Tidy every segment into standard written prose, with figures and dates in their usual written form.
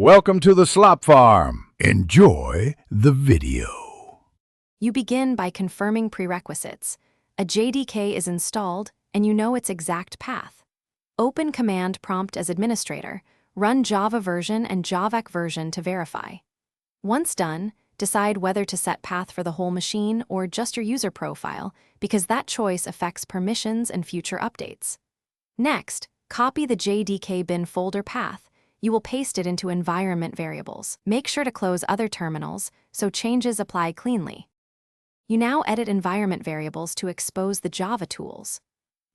Welcome to the Slop Farm. Enjoy the video. You begin by confirming prerequisites. A JDK is installed, and you know its exact path. Open Command Prompt as administrator. Run Java version and JavaC version to verify. Once done, decide whether to set path for the whole machine or just your user profile, because that choice affects permissions and future updates. Next, copy the JDK bin folder path. You will paste it into environment variables. Make sure to close other terminals so changes apply cleanly. You now edit environment variables to expose the Java tools.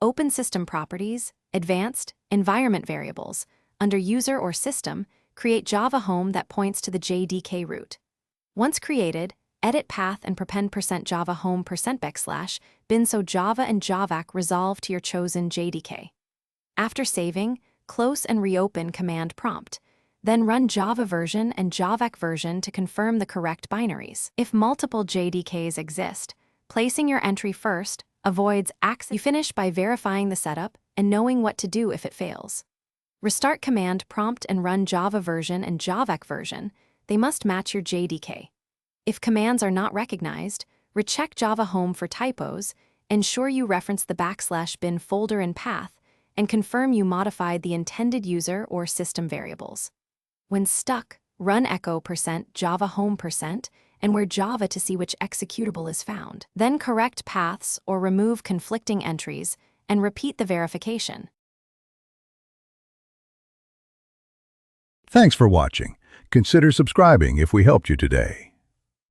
Open System Properties, Advanced, Environment Variables. Under User or System, create Java Home that points to the JDK root. Once created, edit path and prepend %Java Home %/ bin so Java and JavaC resolve to your chosen JDK. After saving, close and reopen Command Prompt. Then run Java version and JavaC version to confirm the correct binaries. If multiple JDKs exist, placing your entry first avoids access. You finish by verifying the setup and knowing what to do if it fails. Restart Command Prompt and run Java version and JavaC version. They must match your JDK. If commands are not recognized, recheck Java Home for typos, ensure you reference the \bin folder and path, and confirm you modified the intended user or system variables. When stuck, run echo %Java Home % and where Java to see which executable is found. Then correct paths or remove conflicting entries and repeat the verification. Thanks for watching. Consider subscribing if we helped you today.